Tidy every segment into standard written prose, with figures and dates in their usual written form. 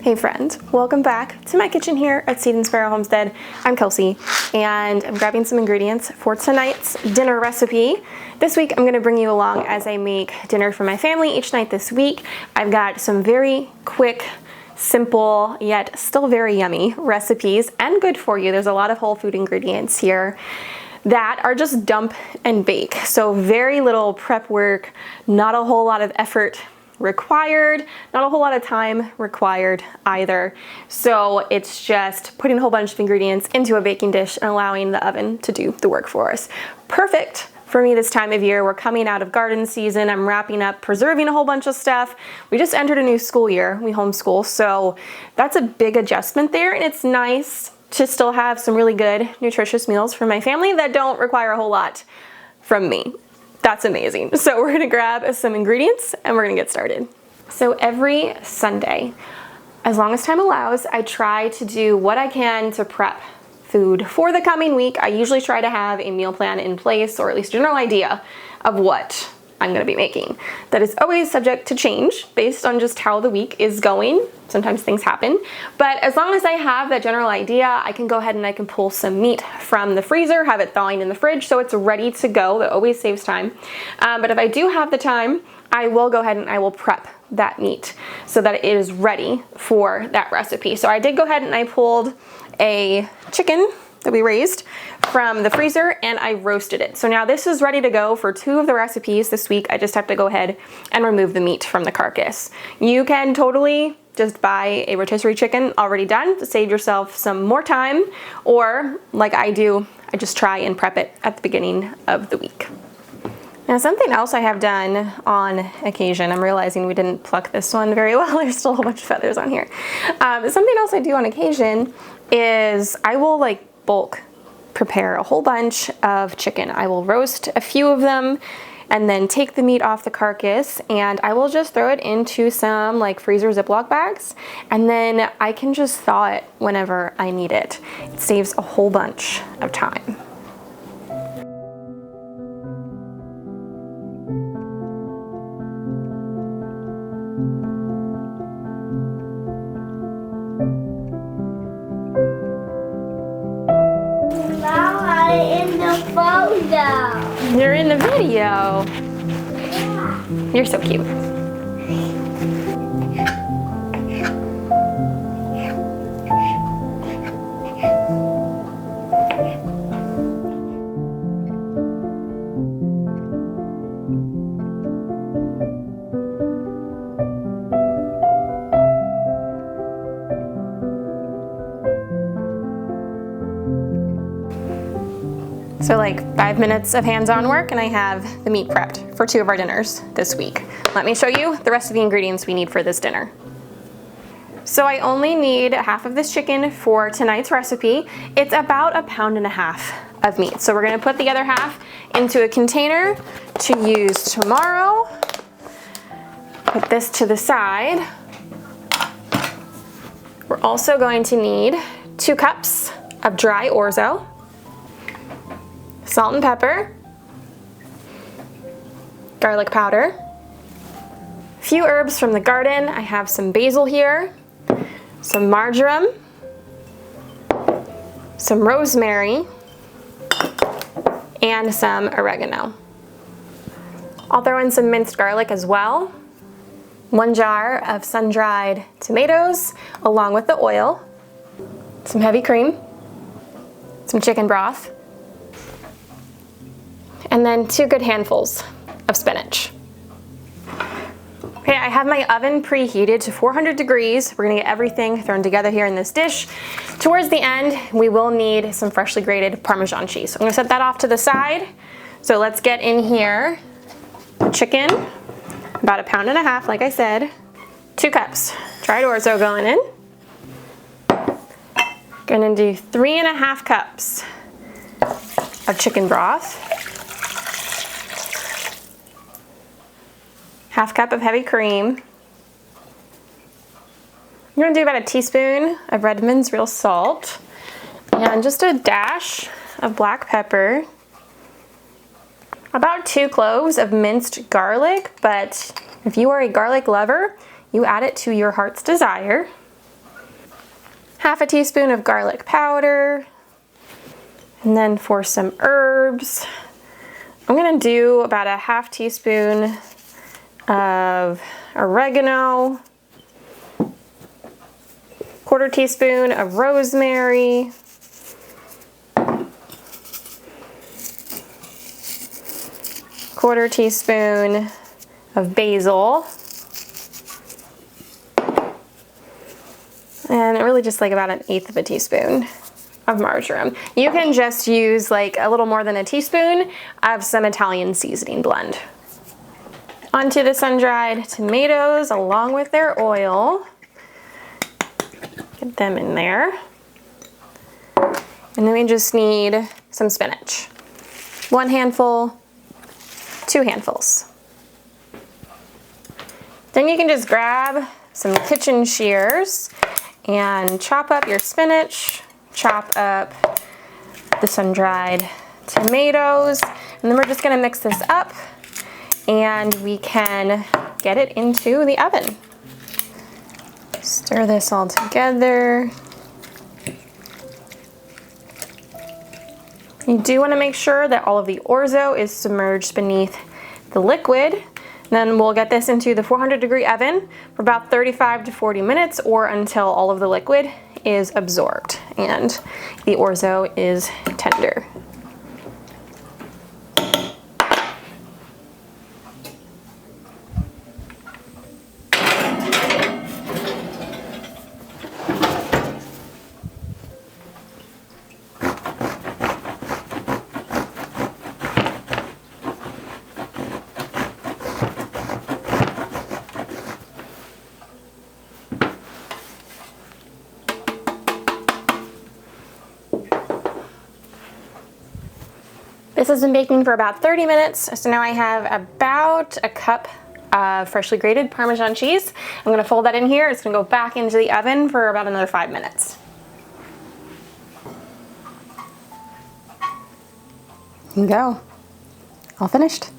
Hey friend, welcome back to my kitchen here at Seed & Sparrow Homestead. I'm Kelsey and I'm grabbing some ingredients for tonight's dinner recipe. This week I'm going to bring you along as I make dinner for my family each night this week. I've got some very quick, simple, yet still very yummy recipes and good for you. There's a lot of whole food ingredients here that are just dump and bake. So very little prep work, not a whole lot of effort required, not a whole lot of time required either. So it's just putting a whole bunch of ingredients into a baking dish and allowing the oven to do the work for us. Perfect for me this time of year. We're coming out of garden season. I'm wrapping up, preserving a whole bunch of stuff. We just entered a new school year. We homeschool, so that's a big adjustment there, and it's nice to still have some really good, nutritious meals for my family that don't require a whole lot from me. That's amazing. So we're gonna grab some ingredients and we're gonna get started. So every Sunday, as long as time allows, I try to do what I can to prep food for the coming week. I usually try to have a meal plan in place, or at least a general idea of what I'm gonna be making. That is always subject to change based on just how the week is going. Sometimes things happen, but as long as I have that general idea, I can go ahead and I can pull some meat from the freezer, have it thawing in the fridge so it's ready to go. That always saves time. But if I do have the time, I will go ahead and I will prep that meat so that it is ready for that recipe. So I did go ahead and I pulled a chicken that we raised from the freezer and I roasted it. So now this is ready to go for 2 of the recipes this week. I just have to go ahead and remove the meat from the carcass. You can totally just buy a rotisserie chicken already done to save yourself some more time, or like I do, I just try and prep it at the beginning of the week. Now something else I have done on occasion, I'm realizing we didn't pluck this one very well, there's still a whole bunch of feathers on here. Something else I do on occasion is I will bulk prepare a whole bunch of chicken. I will roast a few of them and then take the meat off the carcass and I will just throw it into some freezer Ziploc bags, and then I can just thaw it whenever I need it. It saves a whole bunch of time. You're in the video. Yeah. You're so cute. So 5 minutes of hands-on work and I have the meat prepped for 2 of our dinners this week. Let me show you the rest of the ingredients we need for this dinner. So I only need half of this chicken for tonight's recipe. It's about 1.5 pounds of meat. So we're gonna put the other half into a container to use tomorrow. Put this to the side. We're also going to need 2 cups of dry Orzo, salt and pepper, garlic powder, a few herbs from the garden. I have some basil here, some marjoram, some rosemary, and some oregano. I'll throw in some minced garlic as well, 1 jar of sun-dried tomatoes along with the oil, some heavy cream, some chicken broth, and then 2 good handfuls of spinach. Okay, I have my oven preheated to 400 degrees. We're gonna get everything thrown together here in this dish. Towards the end, we will need some freshly grated Parmesan cheese. So I'm gonna set that off to the side. So let's get in here. Chicken, about 1.5 pounds, like I said. 2 cups dried Orzo going in. Gonna do 3.5 cups of chicken broth. 1/2 cup of heavy cream. I'm gonna do about 1 teaspoon of Redmond's real salt and just a dash of black pepper. About 2 cloves of minced garlic, but if you are a garlic lover, you add it to your heart's desire. half a teaspoon of garlic powder. And then for some herbs, I'm gonna do about a half teaspoon of oregano, quarter teaspoon of rosemary, quarter teaspoon of basil, and really just like about 1/8 of a teaspoon of marjoram. You can just use like a little more than a teaspoon of some Italian seasoning blend. Onto the sun-dried tomatoes along with their oil. Get them in there. And then we just need some spinach. 1 handful, 2 handfuls. Then you can just grab some kitchen shears and chop up your spinach, chop up the sun-dried tomatoes, and then we're just gonna mix this up and we can get it into the oven. Stir this all together. You do want to make sure that all of the orzo is submerged beneath the liquid. Then we'll get this into the 400-degree oven for about 35 to 40 minutes or until all of the liquid is absorbed and the orzo is tender. This has been baking for about 30 minutes, so now I have about a cup of freshly grated Parmesan cheese. I'm gonna fold that in here. It's gonna go back into the oven for about another 5 minutes. There you go. All finished.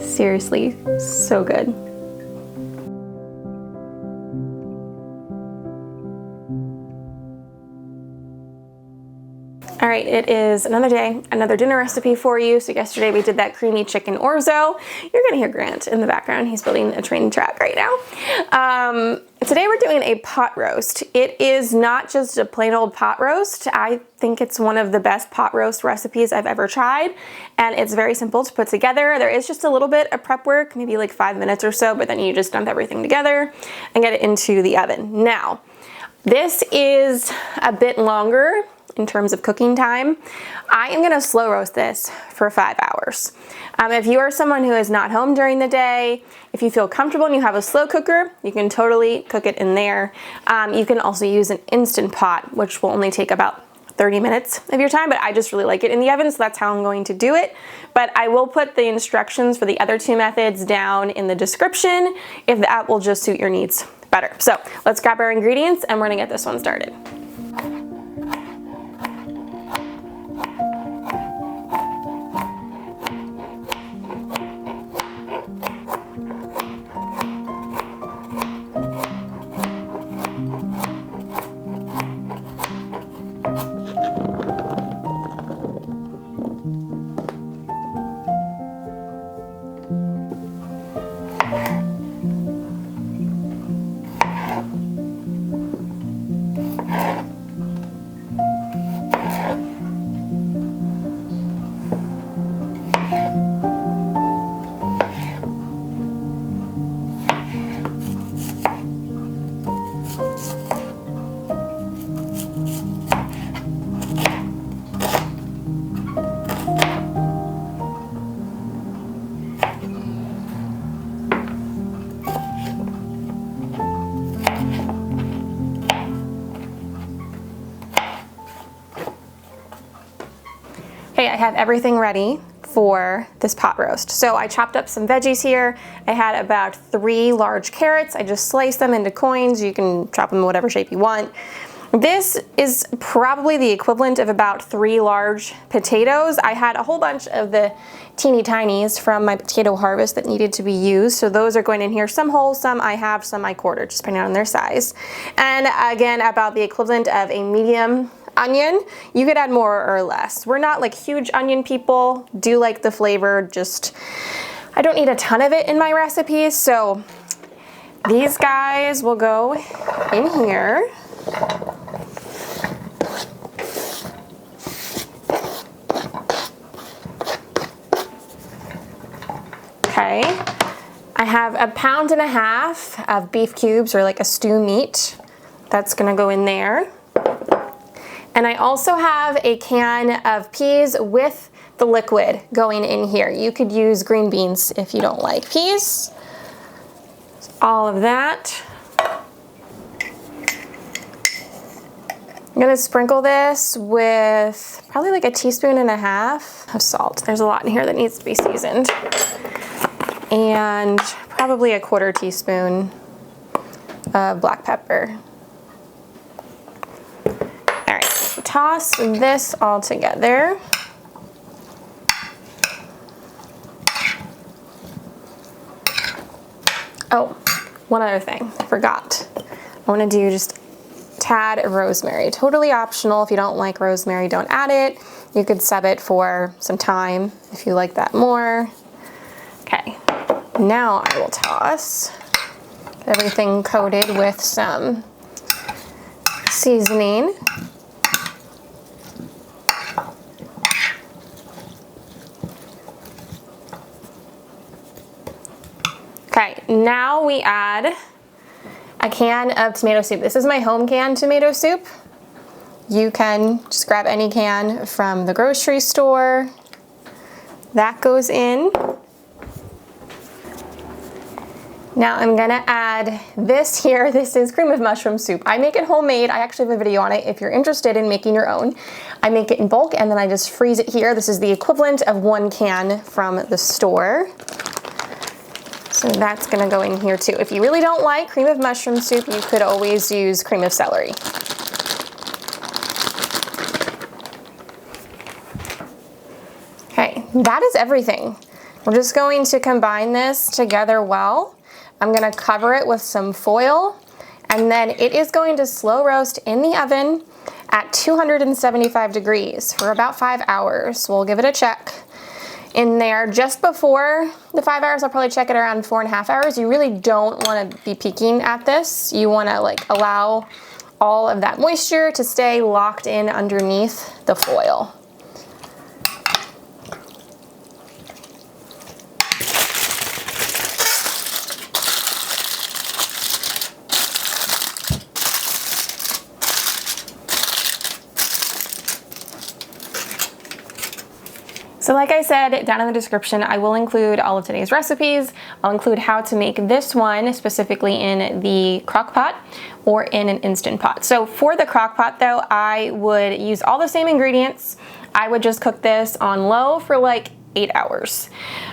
Seriously, so good. All right, it is another day, another dinner recipe for you. So yesterday we did that creamy chicken orzo. You're gonna hear Grant in the background. He's building a train track right now. Today we're doing a pot roast. It is not just a plain old pot roast. I think it's one of the best pot roast recipes I've ever tried. And it's very simple to put together. There is just a little bit of prep work, maybe like 5 minutes or so, but then you just dump everything together and get it into the oven. Now, this is a bit longer in terms of cooking time. I am gonna slow roast this for 5 hours. If you are someone who is not home during the day, if you feel comfortable and you have a slow cooker, you can totally cook it in there. You can also use an Instant Pot, which will only take about 30 minutes of your time, but I just really like it in the oven, so that's how I'm going to do it. But I will put the instructions for the other 2 methods down in the description if that will just suit your needs better. So let's grab our ingredients and we're gonna get this one started. Okay, I have everything ready for this pot roast. So I chopped up some veggies here. I had about 3 large carrots. I just sliced them into coins. You can chop them in whatever shape you want. This is probably the equivalent of about 3 large potatoes. I had a whole bunch of the teeny tinies from my potato harvest that needed to be used. So those are going in here. Some whole, some I have, some I quartered, just depending on their size. And again, about the equivalent of a medium onion. You could add more or less. We're not like huge onion people, do like the flavor, just I don't need a ton of it in my recipes. So these guys will go in here. Okay, I have 1.5 pounds of beef cubes, or like a stew meat. That's gonna go in there. And I also have a can of peas with the liquid going in here. You could use green beans if you don't like peas. All of that. I'm gonna sprinkle this with probably like 1.5 teaspoons of salt. There's a lot in here that needs to be seasoned. And probably 1/4 teaspoon of black pepper. All right, toss this all together. Oh, one other thing, I forgot. I wanna do just a tad of rosemary. Totally optional. If you don't like rosemary, don't add it. You could sub it for some time if you like that more. Okay, now I will toss everything coated with some seasoning. Okay, now we add a can of tomato soup. This is my home canned tomato soup. You can just grab any can from the grocery store. That goes in. Now I'm gonna add this here. This is cream of mushroom soup. I make it homemade. I actually have a video on it if you're interested in making your own. I make it in bulk and then I just freeze it here. This is the equivalent of 1 can from the store. So that's gonna go in here too. If you really don't like cream of mushroom soup, you could always use cream of celery. Okay, that is everything. We're just going to combine this together well. I'm gonna cover it with some foil, and then it is going to slow roast in the oven at 275 degrees for about 5 hours. We'll give it a check. In there just before the 5 hours, I'll probably check it around 4.5 hours. You really don't want to be peeking at this. You want to like allow all of that moisture to stay locked in underneath the foil. So like I said, down in the description, I will include all of today's recipes. I'll include how to make this one specifically in the crock pot or in an Instant Pot. So for the crock pot though, I would use all the same ingredients. I would just cook this on low for like 8 hours.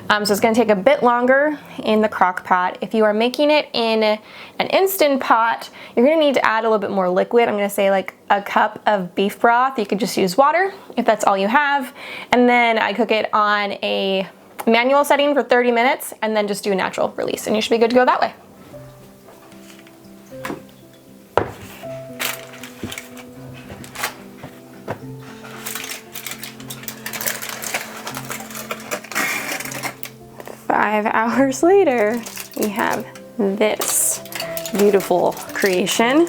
So it's gonna take a bit longer in the crock pot. If you are making it in an Instant Pot, you're gonna need to add a little bit more liquid. I'm gonna say like 1 cup of beef broth. You could just use water if that's all you have. And then I cook it on a manual setting for 30 minutes and then just do a natural release and you should be good to go that way. Five hours later, we have this beautiful creation.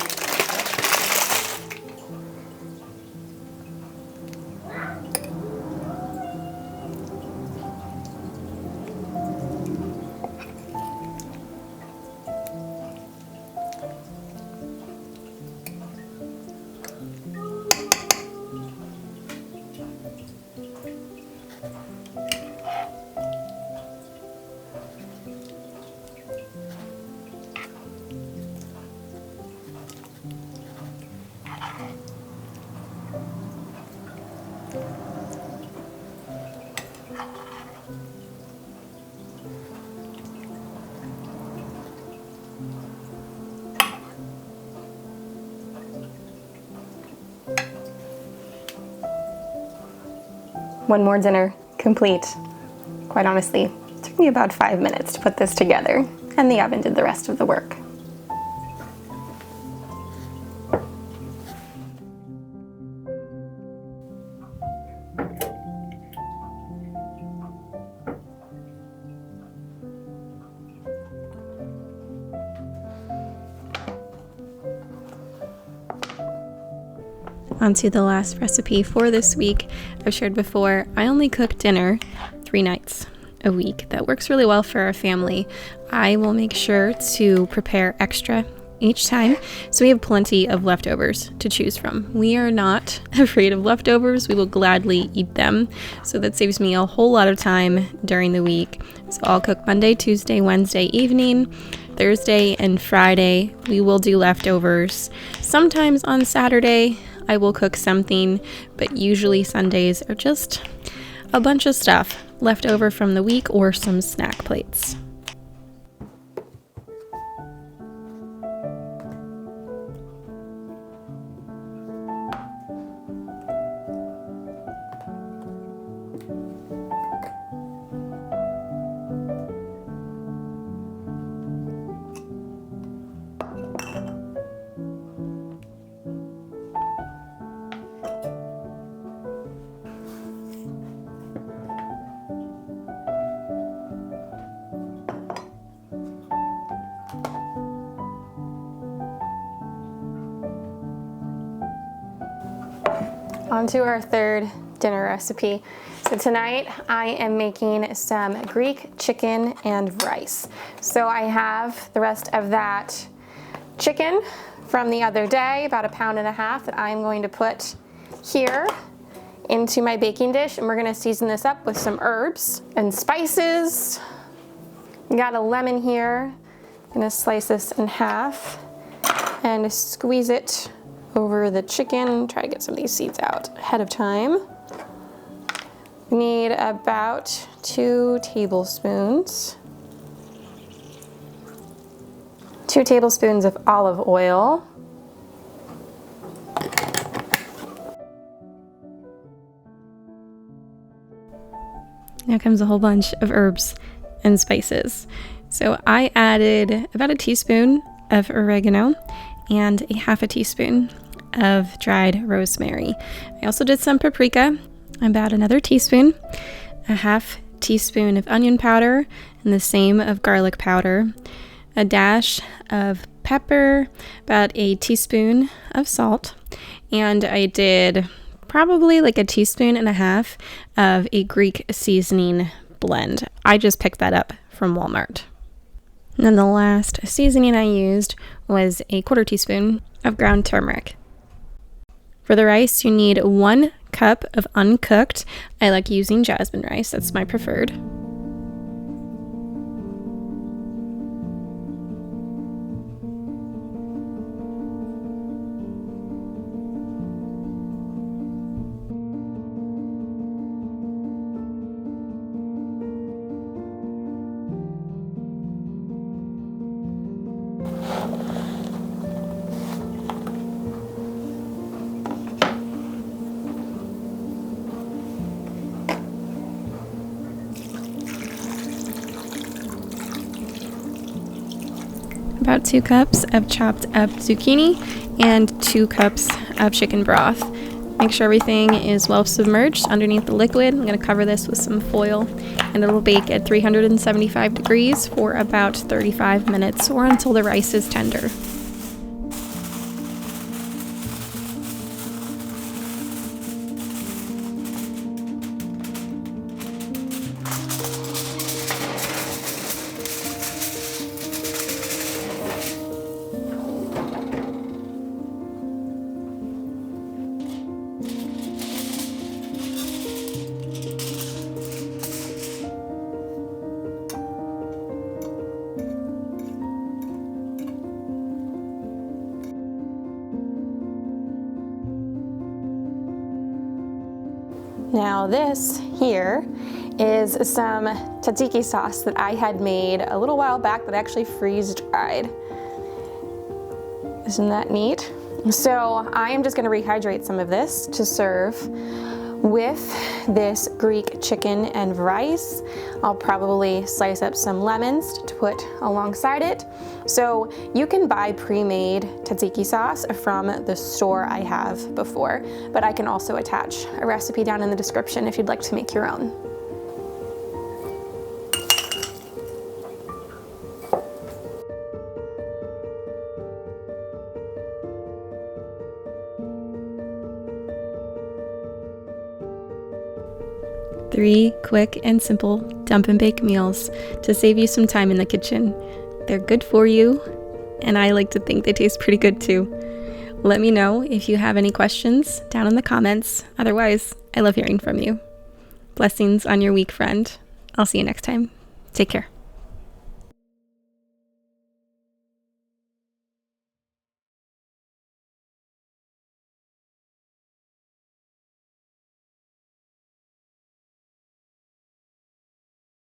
One more dinner complete. Quite honestly, it took me about 5 minutes to put this together, and the oven did the rest of the work. Onto the last recipe for this week. I've shared before, I only cook dinner 3 nights a week. That works really well for our family. I will make sure to prepare extra each time, so we have plenty of leftovers to choose from. We are not afraid of leftovers. We will gladly eat them. So that saves me a whole lot of time during the week. So I'll cook Monday, Tuesday, Wednesday evening. Thursday and Friday, we will do leftovers. Sometimes on Saturday, I will cook something, but usually Sundays are just a bunch of stuff left over from the week or some snack plates. On to our third dinner recipe. So tonight I am making some Greek chicken and rice. So I have the rest of that chicken from the other day, about 1.5 pounds, that I'm going to put here into my baking dish, and we're gonna season this up with some herbs and spices. We got a lemon here. I'm gonna slice this in half and squeeze it over the chicken. Try to get some of these seeds out ahead of time. We need about 2 tablespoons. 2 tablespoons of olive oil. Now comes a whole bunch of herbs and spices. So I added about 1 teaspoon of oregano and 1/2 teaspoon of dried rosemary. I also did some paprika, about another teaspoon, 1/2 teaspoon of onion powder, and the same of garlic powder, a dash of pepper, about 1 teaspoon of salt, and I did probably like 1.5 teaspoons of a Greek seasoning blend. I just picked that up from Walmart. And then the last seasoning I used was 1/4 teaspoon of ground turmeric. For the rice, you need 1 cup of uncooked. I like using jasmine rice, that's my preferred. About 2 cups of chopped up zucchini and 2 cups of chicken broth. Make sure everything is well submerged underneath the liquid. I'm going to cover this with some foil, and it'll bake at 375 degrees for about 35 minutes or until the rice is tender. Now this here is some tzatziki sauce that I had made a little while back that I actually freeze dried. Isn't that neat? So I am just going to rehydrate some of this to serve With this Greek chicken and rice, I'll probably slice up some lemons to put alongside it. So you can buy pre-made tzatziki sauce from the store I have before, but I can also attach a recipe down in the description if you'd like to make your own. Three quick and simple dump and bake meals to save you some time in the kitchen. They're good for you, and I like to think they taste pretty good too. Let me know if you have any questions down in the comments. Otherwise, I love hearing from you. Blessings on your week, friend. I'll see you next time. Take care.